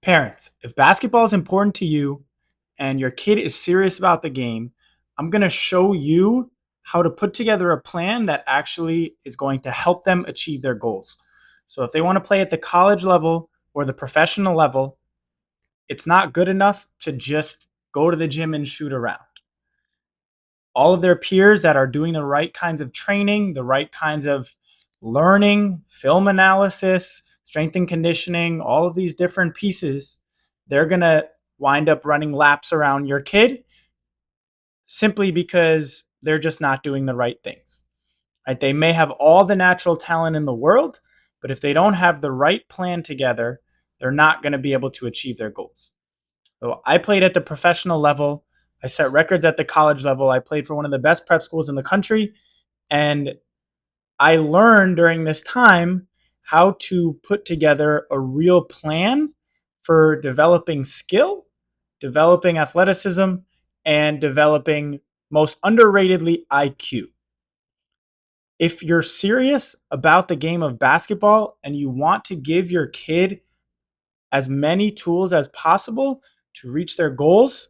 Parents, if basketball is important to you and your kid is serious about the game, I'm going to show you how to put together a plan that actually is going to help them achieve their goals. So if they want to play at the college level or the professional level, it's not good enough to just go to the gym and shoot around. All of their peers that are doing the right kinds of training, the right kinds of learning, film analysis, strength and conditioning, all of these different pieces, they're going to wind up running laps around your kid simply because they're just not doing the right things. Right? They may have all the natural talent in the world, but if they don't have the right plan together, they're not going to be able to achieve their goals. So I played at the professional level. I set records at the college level. I played for one of the best prep schools in the country. And I learned during this time how to put together a real plan for developing skill, developing athleticism, and developing, most underratedly, IQ. If you're serious about the game of basketball and you want to give your kid as many tools as possible to reach their goals,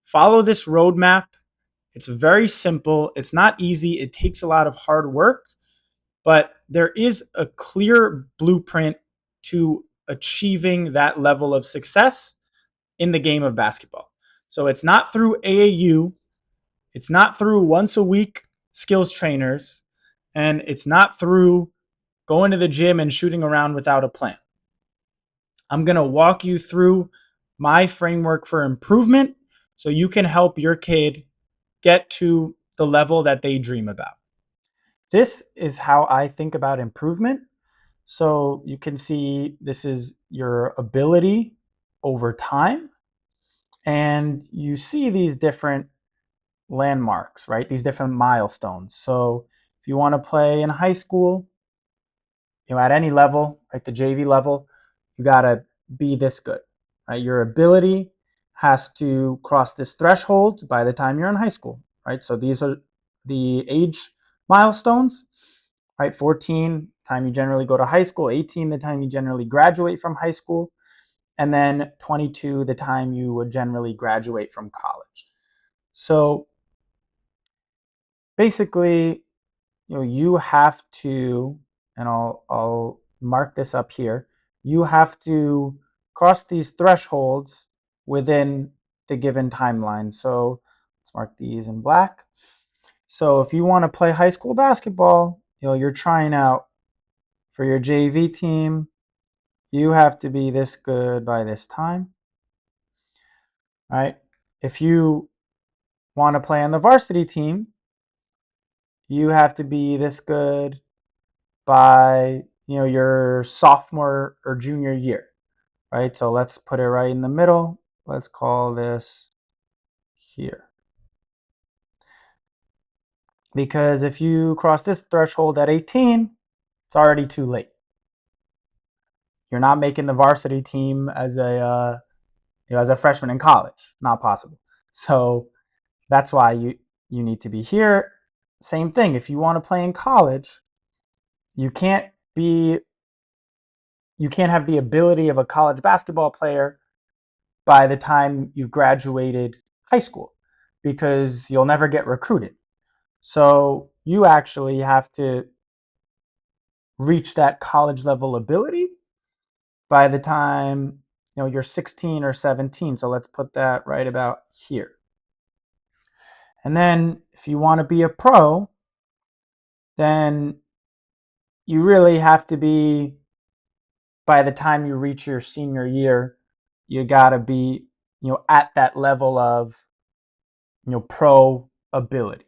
follow this roadmap. It's very simple. It's not easy. It takes a lot of hard work, but there is a clear blueprint to achieving that level of success in the game of basketball. So it's not through AAU, it's not through once a week skills trainers, and it's not through going to the gym and shooting around without a plan. I'm going to walk you through my framework for improvement so you can help your kid get to the level that they dream about. This is how I think about improvement. So you can see this is your ability over time. And you see these different landmarks, right? These different milestones. So if you want to play in high school, at any level, right, the JV level, you got to be this good, right? Your ability has to cross this threshold by the time you're in high school, right? So these are the age milestones, right? 14, time you generally go to high school, 18, the time you generally graduate from high school, and then 22, the time you would generally graduate from college. So basically, you have to, and I'll mark this up here, you have to cross these thresholds within the given timeline. So let's mark these in black. So if you want to play high school basketball, you're trying out for your JV team, you have to be this good by this time, right? If you want to play on the varsity team, you have to be this good by your sophomore or junior year, right? So let's put it right in the middle. Let's call this here. Because if you cross this threshold at 18, it's already too late. You're not making the varsity team as a freshman in college. Not possible. So that's why you need to be here. Same thing. If you want to play in college, you can't have the ability of a college basketball player by the time you've graduated high school because you'll never get recruited. So you actually have to reach that college level ability by the time you're 16 or 17. So let's put that right about here. And then if you want to be a pro, then you really have to be, by the time you reach your senior year, you got to be at that level of pro ability.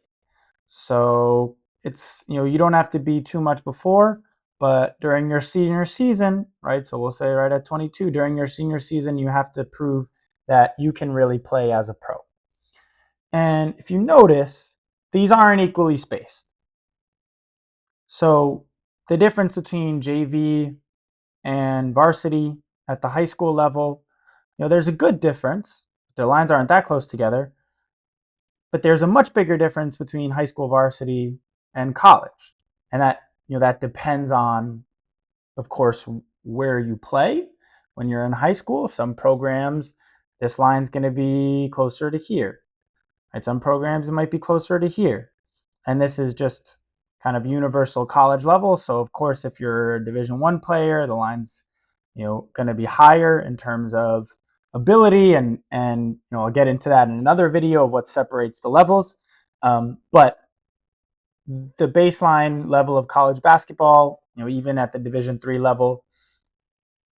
So it's you don't have to be too much before, but during your senior season, right? So we'll say right at 22, during your senior season, you have to prove that you can really play as a pro. And if you notice, these aren't equally spaced. So the difference between JV and varsity at the high school level, there's a good difference. The lines aren't that close together, but there's a much bigger difference between high school varsity and college. And that depends on, of course, where you play, when you're in high school, some programs, this line's going to be closer to here. Right? Some programs, it might be closer to here. And this is just kind of universal college level. So of course, if you're a Division I player, the line's going to be higher in terms of ability, and I'll get into that in another video of what separates the levels. But the baseline level of college basketball, even at the Division III level,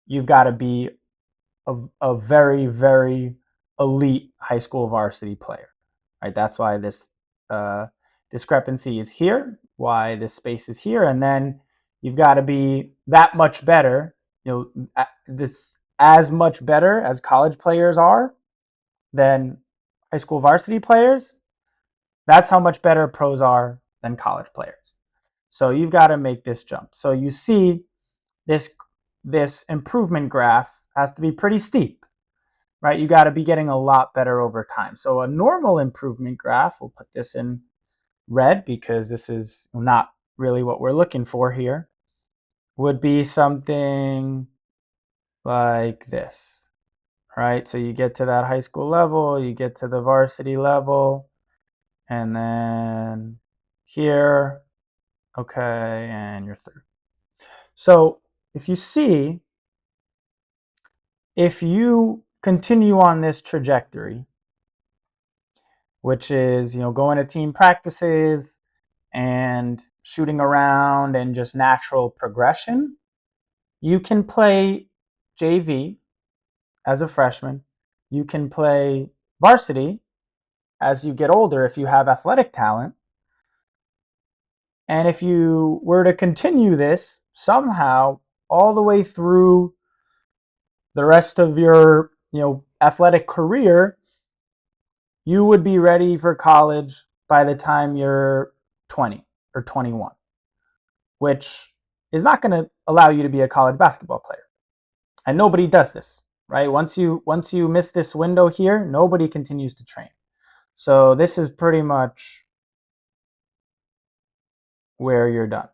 you've got to be a very, very elite high school varsity player, right? That's why this discrepancy is here, why this space is here, and then you've got to be that much better, this as much better as college players are than high school varsity players. That's how much better pros are than college players. So you've got to make this jump. So you see this improvement graph has to be pretty steep, right? You got to be getting a lot better over time. So a normal improvement graph, we'll put this in red because this is not really what we're looking for here, would be something like this, right? So you get to that high school level, you get to the varsity level, and then here, okay, and you're through. So if you see, if you continue on this trajectory, which is, going to team practices and shooting around and just natural progression, you can play JV as a freshman. You can play varsity as you get older if you have athletic talent. And if you were to continue this somehow all the way through the rest of your, athletic career, you would be ready for college by the time you're 20 or 21, which is not going to allow you to be a college basketball player. And nobody does this, right? Once you miss this window here, nobody continues to train. So this is pretty much where you're done.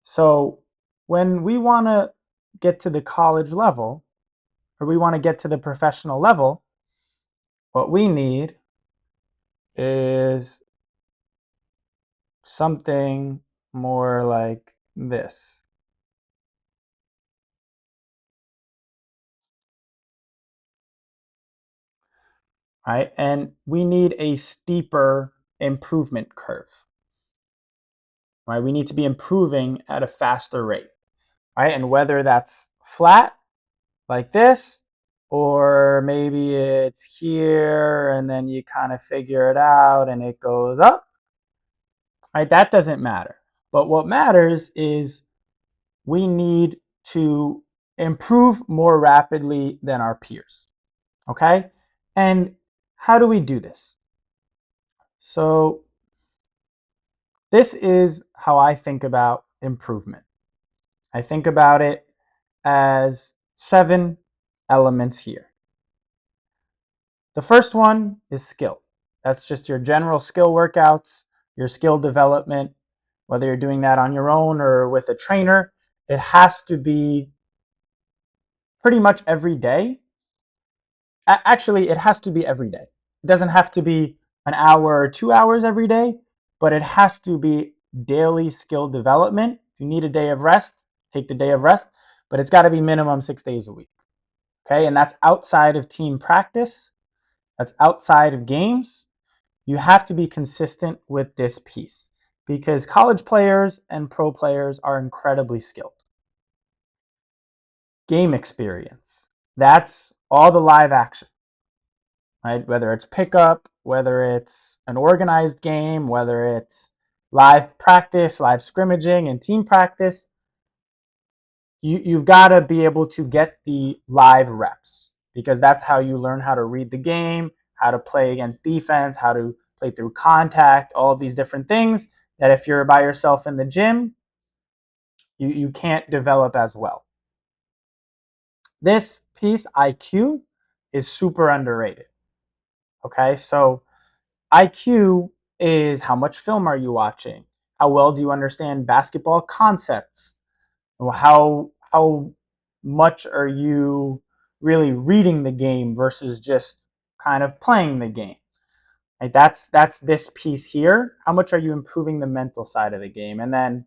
So when we want to get to the college level, or we want to get to the professional level, what we need is something more like this. Right? And we need a steeper improvement curve. Right? We need to be improving at a faster rate. Right? And whether that's flat like this, or maybe it's here and then you kind of figure it out and it goes up, right? That doesn't matter. But what matters is we need to improve more rapidly than our peers, okay? And how do we do this? So this is how I think about improvement. I think about it as 7 elements here. The first one is skill. That's just your general skill workouts, your skill development, whether you're doing that on your own or with a trainer. It has to be pretty much every day. Actually, it has to be every day. It doesn't have to be an hour or 2 hours every day, but it has to be daily skill development. If you need a day of rest, take the day of rest, but it's got to be minimum 6 days a week. Okay, and that's outside of team practice. That's outside of games. You have to be consistent with this piece because college players and pro players are incredibly skilled. Game experience. That's all the live action, right? Whether it's pickup, whether it's an organized game, whether it's live practice, live scrimmaging, and team practice, you've got to be able to get the live reps because that's how you learn how to read the game, how to play against defense, how to play through contact, all of these different things that if you're by yourself in the gym, you can't develop as well. This piece, IQ, is super underrated. Okay, so IQ is how much film are you watching? How well do you understand basketball concepts? How much are you really reading the game versus just kind of playing the game? Right, that's this piece here. How much are you improving the mental side of the game? And then,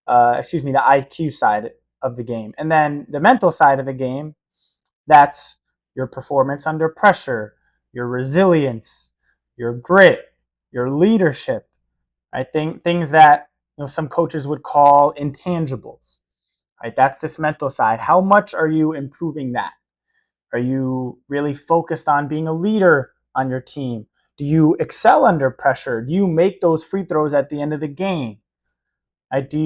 excuse me, the IQ side of the game. And then the mental side of the game, that's your performance under pressure, your resilience, your grit, your leadership. I think things that some coaches would call intangibles. Right, that's this mental side. How much are you improving that? Are you really focused on being a leader on your team? Do you excel under pressure? Do you make those free throws at the end of the game? Do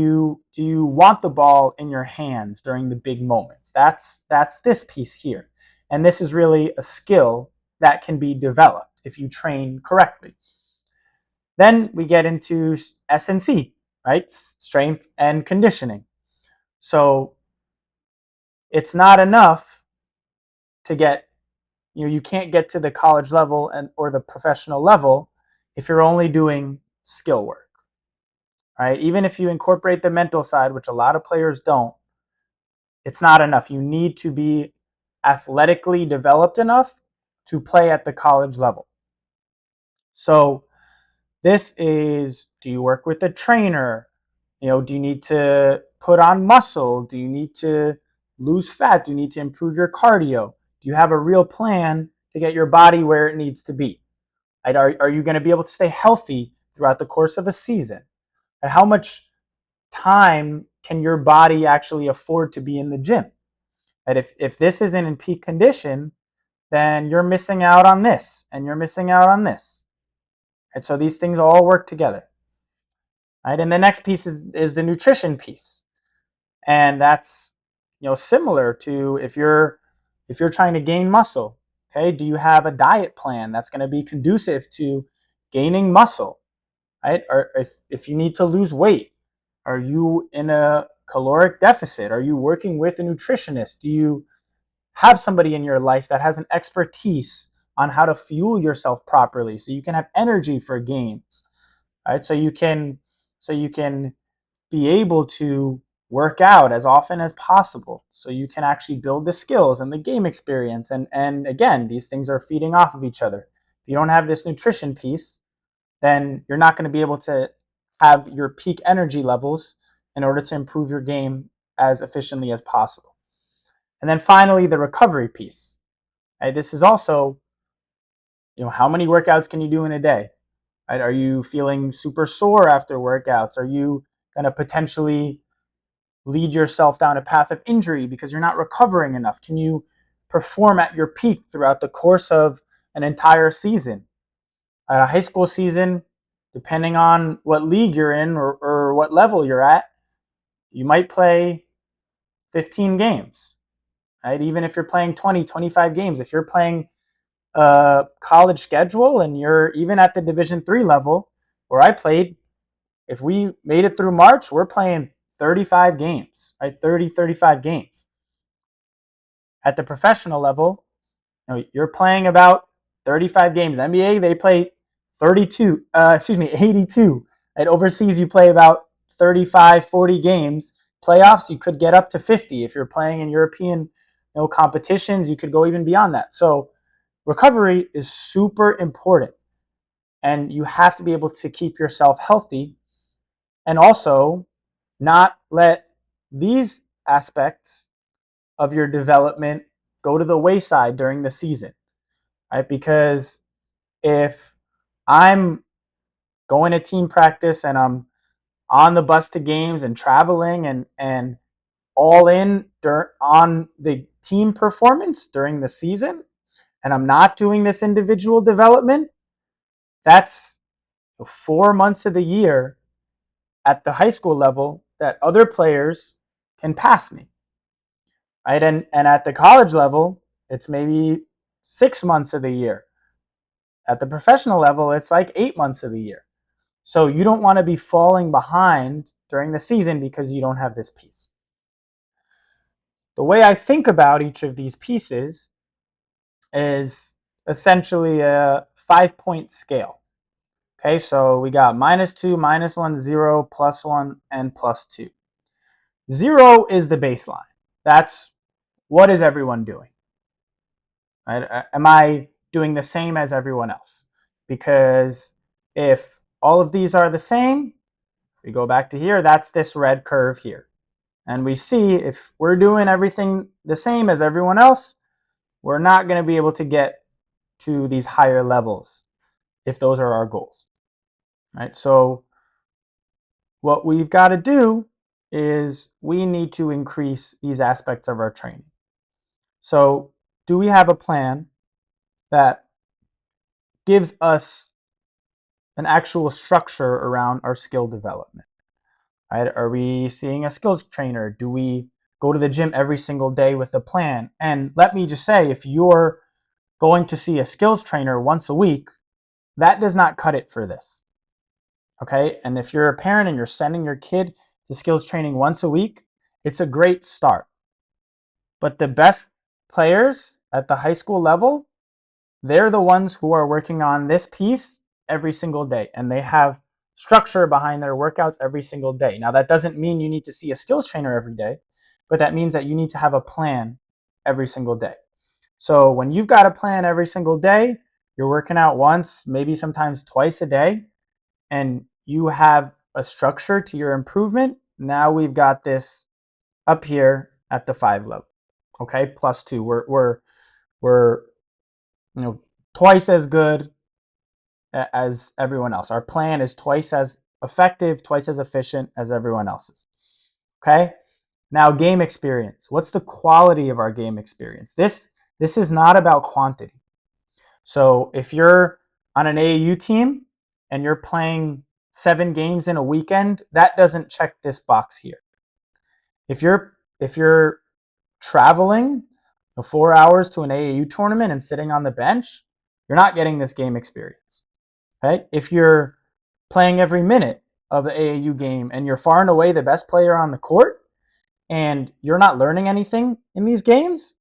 you want the ball in your hands during the big moments? That's this piece here. And this is really a skill that can be developed if you train correctly. Then we get into S&C, right? Strength and conditioning. So it's not enough to get, you can't get to the college level and or the professional level if you're only doing skill work, right? Even if you incorporate the mental side, which a lot of players don't, it's not enough. You need to be athletically developed enough to play at the college level. So this is, do you work with a trainer? Do you need to put on muscle? Do you need to lose fat? Do you need to improve your cardio? Do you have a real plan to get your body where it needs to be? Right? Are you going to be able to stay healthy throughout the course of a season? And how much time can your body actually afford to be in the gym? That if this isn't in peak condition, then you're missing out on this and you're missing out on this. And so these things all work together. Right? And the next piece is the nutrition piece. And that's similar to if you're trying to gain muscle. Okay, do you have a diet plan that's going to be conducive to gaining muscle? Right? Or if you need to lose weight, are you in a caloric deficit? Are you working with a nutritionist? Do you have somebody in your life that has an expertise on how to fuel yourself properly so you can have energy for games? Right? So you can be able to work out as often as possible so you can actually build the skills and the game experience. And again, these things are feeding off of each other. If you don't have this nutrition piece, then you're not going to be able to have your peak energy levels in order to improve your game as efficiently as possible. And then finally, the recovery piece. Right? This is also, how many workouts can you do in a day? Right? Are you feeling super sore after workouts? Are you going to potentially lead yourself down a path of injury because you're not recovering enough? Can you perform at your peak throughout the course of an entire season? A high school season, depending on what league you're in or what level you're at, you might play 15 games, right? Even if you're playing 20, 25 games, if you're playing a college schedule and you're even at the Division III level where I played, if we made it through March, we're playing 35 games, right? 30, 35 games. At the professional level, you're playing about 35 games. NBA, they play 82. Right? Overseas, you play about 35, 40 games. Playoffs, you could get up to 50. If you're playing in European competitions, you could go even beyond that. So recovery is super important. And you have to be able to keep yourself healthy and also not let these aspects of your development go to the wayside during the season, right? Because if I'm going to team practice and I'm on the bus to games and traveling and all in on the team performance during the season, and I'm not doing this individual development, that's 4 months of the year at the high school level that other players can pass me, right? And at the college level, it's maybe 6 months of the year. At the professional level, it's like 8 months of the year. So you don't want to be falling behind during the season because you don't have this piece. The way I think about each of these pieces is essentially a 5-point scale. Okay, so we got -2, -1, 0, +1, and +2. 0 is the baseline. That's what is everyone doing? Right? Am I doing the same as everyone else? Because if all of these are the same, we go back to here, that's this red curve here. And we see if we're doing everything the same as everyone else, we're not going to be able to get to these higher levels if those are our goals. Right? So what we've got to do is we need to increase these aspects of our training. So do we have a plan that gives us an actual structure around our skill development? Right? Are we seeing a skills trainer? Do we go to the gym every single day with a plan? And let me just say, if you're going to see a skills trainer once a week, that does not cut it for this. Okay? And if you're a parent and you're sending your kid to skills training once a week, it's a great start. But the best players at the high school level, they're the ones who are working on this piece every single day, and they have structure behind their workouts every single day. Now, that doesn't mean you need to see a skills trainer every day, but that means that you need to have a plan every single day. So when you've got a plan every single day, you're working out once, maybe sometimes twice a day, and you have a structure to your improvement. Now we've got this up here at the 5 level. Okay, +2. We're twice as good as everyone else. Our plan is twice as effective, twice as efficient as everyone else's. Okay? Now, game experience. What's the quality of our game experience? This is not about quantity. So if you're on an AAU team and you're playing 7 games in a weekend, that doesn't check this box here. If you're traveling 4 hours to an AAU tournament and sitting on the bench, you're not getting this game experience. Right? If you're playing every minute of the AAU game and you're far and away the best player on the court and you're not learning anything in these games,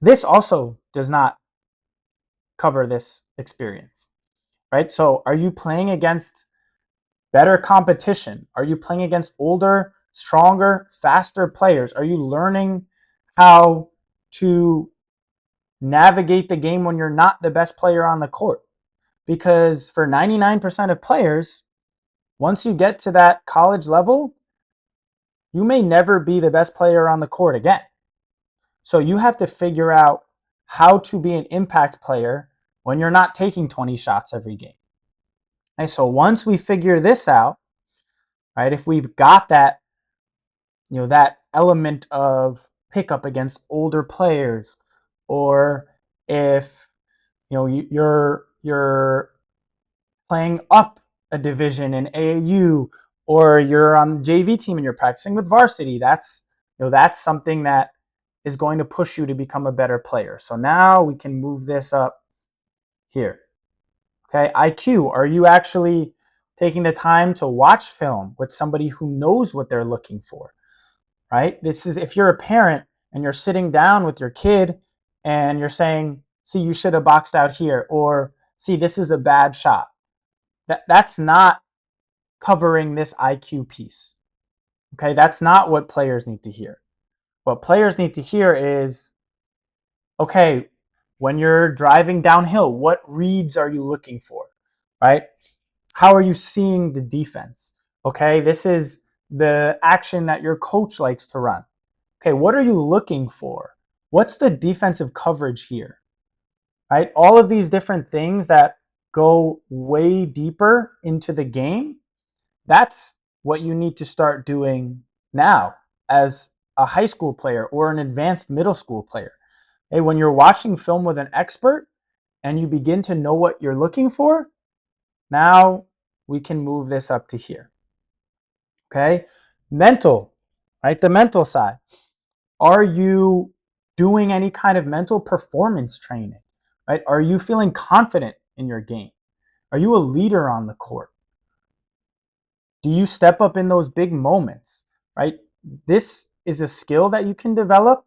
this also does not cover this experience. Right? So are you playing against better competition? Are you playing against older, stronger, faster players? Are you learning how to navigate the game when you're not the best player on the court? Because for 99% of players, once you get to that college level, you may never be the best player on the court again. So you have to figure out how to be an impact player when you're not taking 20 shots every game. And so once we figure this out, right, if we've got that, that element of pickup against older players, or if you're playing up a division in AAU, or you're on the JV team and you're practicing with varsity, that's something that is going to push you to become a better player. So now we can move this up here. Okay, IQ. Are you actually taking the time to watch film with somebody who knows what they're looking for? Right? This is if you're a parent and you're sitting down with your kid and you're saying, see, you should have boxed out here, or see, this is a bad shot. That's not covering this IQ piece. Okay, that's not what players need to hear. What players need to hear is, okay, when you're driving downhill, what reads are you looking for? Right? How are you seeing the defense? Okay, this is the action that your coach likes to run. Okay, what are you looking for? What's the defensive coverage here? Right? All of these different things that go way deeper into the game, that's what you need to start doing now as a high school player or an advanced middle school player. Hey, when you're watching film with an expert and you begin to know what you're looking for, now we can move this up to here. Okay? Mental, right? The mental side. Are you doing any kind of mental performance training? Right? Are you feeling confident in your game? Are you a leader on the court? Do you step up in those big moments? Right? This is a skill that you can develop,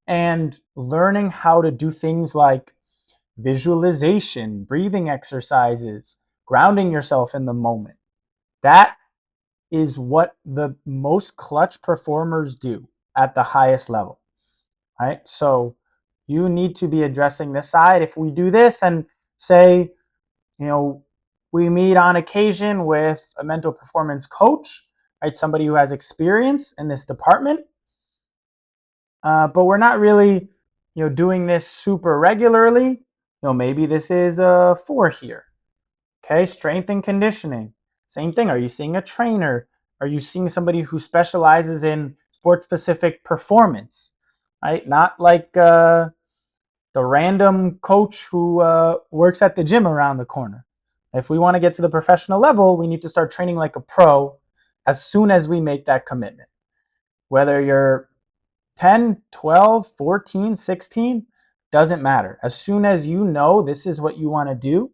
and learning how to do things like visualization, breathing exercises, grounding yourself in the moment. That is what the most clutch performers do at the highest level, right? So you need to be addressing this side. If we do this and say, you know, we meet on occasion with a mental performance coach, right? Somebody who has experience in this department, but we're not really, doing this super regularly. Maybe this is a 4 here. Okay, strength and conditioning. Same thing. Are you seeing a trainer? Are you seeing somebody who specializes in sport-specific performance? Right? Not like the random coach who works at the gym around the corner. If we want to get to the professional level, we need to start training like a pro as soon as we make that commitment. Whether you're 10, 12, 14, 16, doesn't matter. As soon as you know this is what you want to do,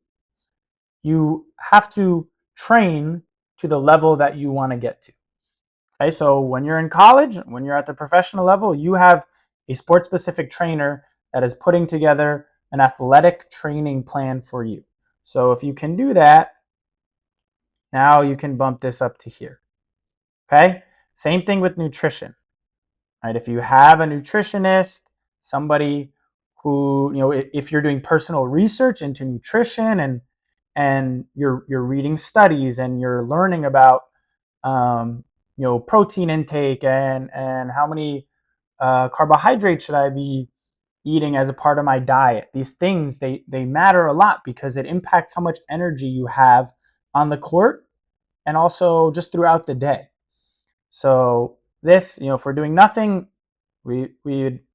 you have to train to the level that you want to get to. Okay, so when you're in college, when you're at the professional level, you have a sport specific trainer that is putting together an athletic training plan for you. So if you can do that, now you can bump this up to here. Okay, same thing with nutrition. Right? If you have a nutritionist, somebody who, if you're doing personal research into nutrition and you're reading studies and you're learning about protein intake and how many carbohydrates should I be eating as a part of my diet. These things they matter a lot because it impacts how much energy you have on the court and also just throughout the day. So this, if we're doing nothing, we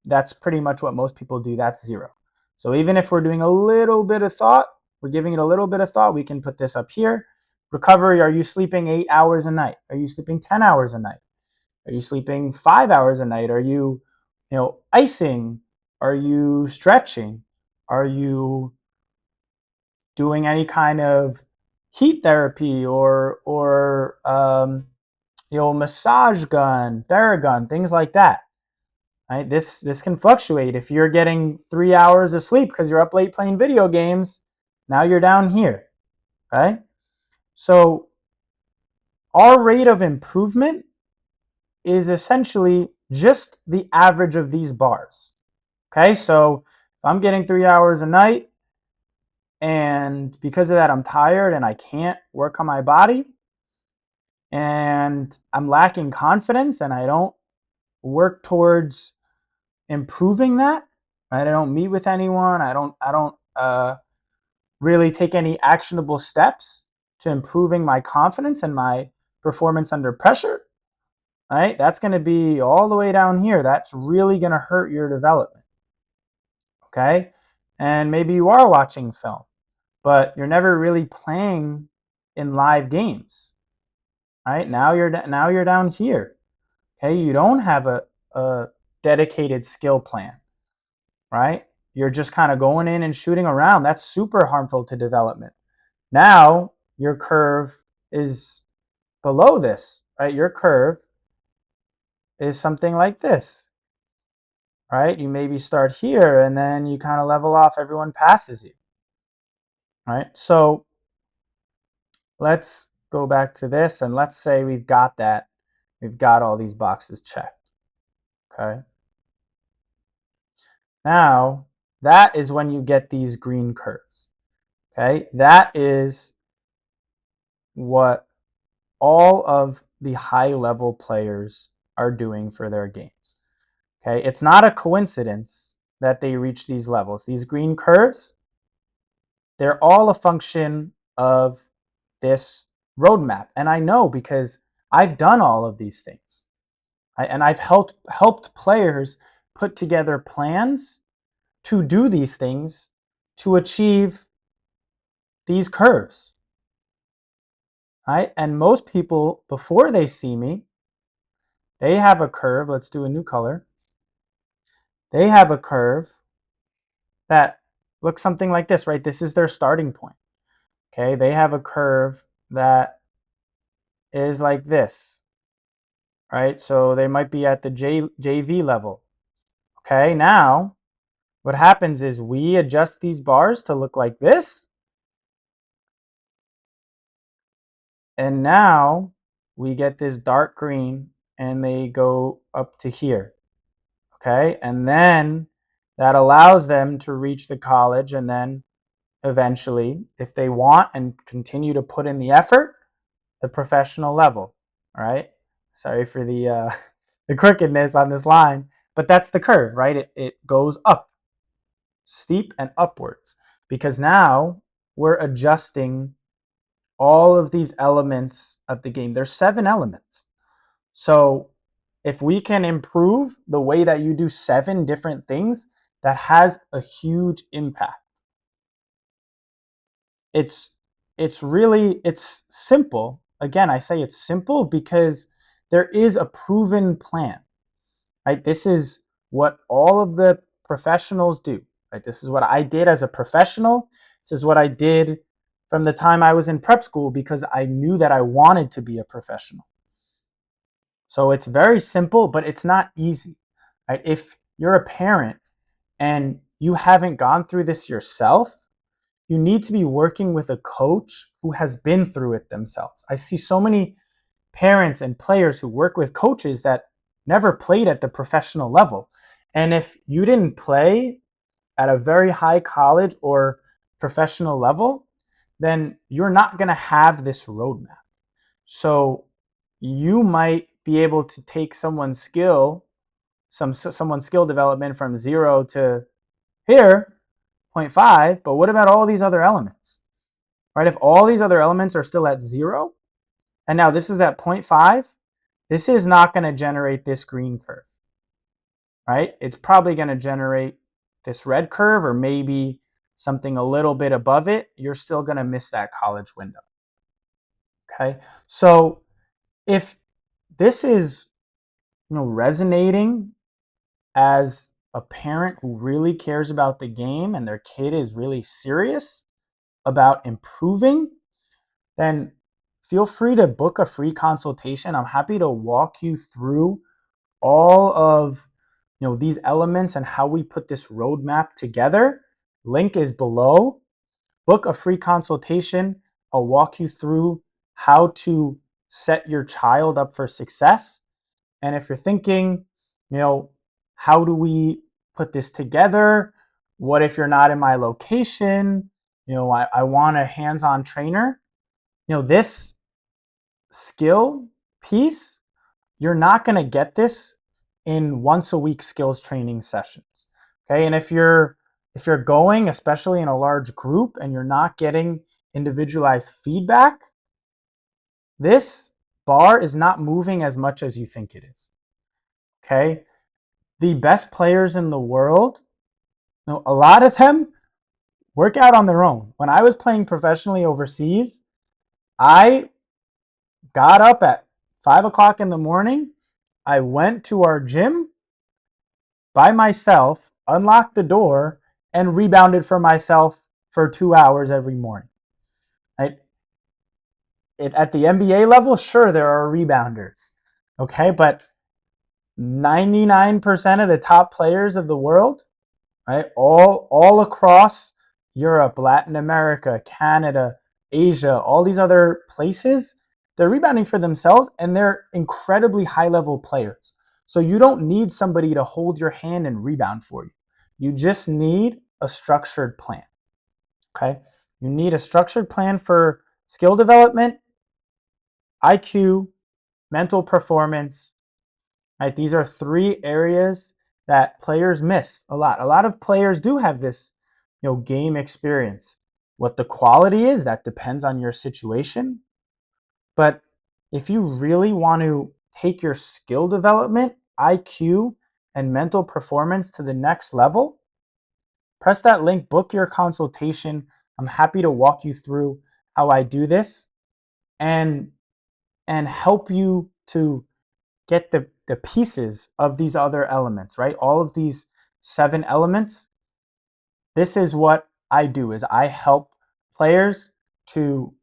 that's pretty much what most people do. That's 0. So even if we're doing a little bit of thought, we're giving it a little bit of thought, we can put this up here. Recovery, are you sleeping 8 hours a night? Are you sleeping 10 hours a night? Are you sleeping 5 hours a night? Are you, icing? Are you stretching? Are you doing any kind of heat therapy or massage gun, Theragun, things like that? Right? This can fluctuate. If you're getting 3 hours of sleep because you're up late playing video games, now you're down here. Okay? So our rate of improvement is essentially just the average of these bars. Okay? So if I'm getting 3 hours a night and because of that I'm tired and I can't work on my body and I'm lacking confidence and I don't work towards improving that, right? I don't meet with anyone. I don't really take any actionable steps to improving my confidence and my performance under pressure, right? That's going to be all the way down here. That's really going to hurt your development. Okay? And maybe you are watching film, but you're never really playing in live games. Right? Now you're down here. Okay? You don't have a dedicated skill plan. Right? You're just kind of going in and shooting around. That's super harmful to development. Now your curve is below this, right? Your curve is something like this, right? You maybe start here and then you kind of level off, everyone passes you, right? So let's go back to this and let's say we've got that. We've got all these boxes checked, okay? Now, that is when you get these green curves, okay? That is what all of the high-level players are doing for their games. Okay, it's not a coincidence that they reach these levels. These green curves, they're all a function of this roadmap. And I know because I've done all of these things. And I've helped players put together plans to do these things to achieve these curves. Right? And most people, before they see me, they have a curve. Let's do a new color. They have a curve that looks something like this, right? This is their starting point. Okay, they have a curve that is like this, right? So they might be at the JV level. Okay, now what happens is we adjust these bars to look like this. And now we get this dark green and they go up to here. Okay. And then that allows them to reach the college, and then eventually, if they want and continue to put in the effort, the professional level. All right. Sorry for the the crookedness on this line, but that's the curve, right? It goes up, steep and upwards, because now we're adjusting all of these elements of the game. There's 7 elements. So if we can improve the way that you do 7 different things, that has a huge impact. It's it's simple. Again, I say it's simple because there is a proven plan. Right? This is what all of the professionals do. Right? This is what I did as a professional. This is what I did from the time I was in prep school because I knew that I wanted to be a professional. So it's very simple, but it's not easy. Right? If you're a parent and you haven't gone through this yourself, you need to be working with a coach who has been through it themselves. I see so many parents and players who work with coaches that never played at the professional level. And if you didn't play at a very high college or professional level, then you're not going to have this roadmap. So you might be able to take someone's someone's skill development from 0 to here, zero point 0.5, but what about all these other elements? Right? If all these other elements are still at 0, and now this is at 0.5, this is not going to generate this green curve, right? It's probably going to generate this red curve or maybe something a little bit above it. You're still going to miss that college window. Okay. So if this is, resonating as a parent who really cares about the game and their kid is really serious about improving, then feel free to book a free consultation. I'm happy to walk you through all of these elements and how we put this roadmap together. Link is below. Book a free consultation. I'll walk you through how to set your child up for success. And if you're thinking, how do we put this together? What if you're not in my location? I want a hands-on trainer. This skill piece, you're not going to get this in once a week skills training sessions. Okay. And if you're going, especially in a large group, and you're not getting individualized feedback, this bar is not moving as much as you think it is. Okay. The best players in the world, a lot of them work out on their own. When I was playing professionally overseas, I got up at 5 o'clock in the morning. I went to our gym by myself, unlocked the door, and rebounded for myself for 2 hours every morning. Right? At the NBA level, sure, there are rebounders. Okay, but 99% of the top players of the world, right, all across Europe, Latin America, Canada, Asia, all these other places, they're rebounding for themselves and they're incredibly high level players. So you don't need somebody to hold your hand and rebound for you. You just need a structured plan. Okay? You need a structured plan for skill development, IQ, mental performance. Right? These are 3 areas that players miss a lot. A lot of players do have this, game experience. What the quality is, that depends on your situation. But if you really want to take your skill development, IQ, and mental performance to the next level, press that link, book your consultation. I'm happy to walk you through how I do this and help you to get the pieces of these other elements, right? All of these 7 elements. This is what I do is I help players to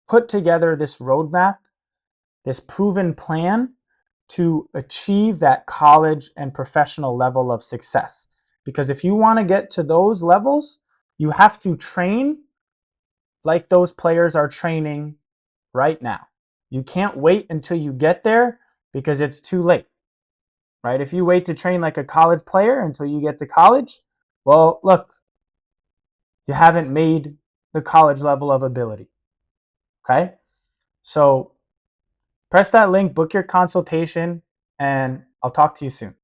put together this roadmap, this proven plan to achieve that college and professional level of success. Because if you want to get to those levels, you have to train like those players are training right now. You can't wait until you get there because it's too late, right? If you wait to train like a college player until you get to college, well, look, you haven't made the college level of ability, okay? So press that link, book your consultation, and I'll talk to you soon.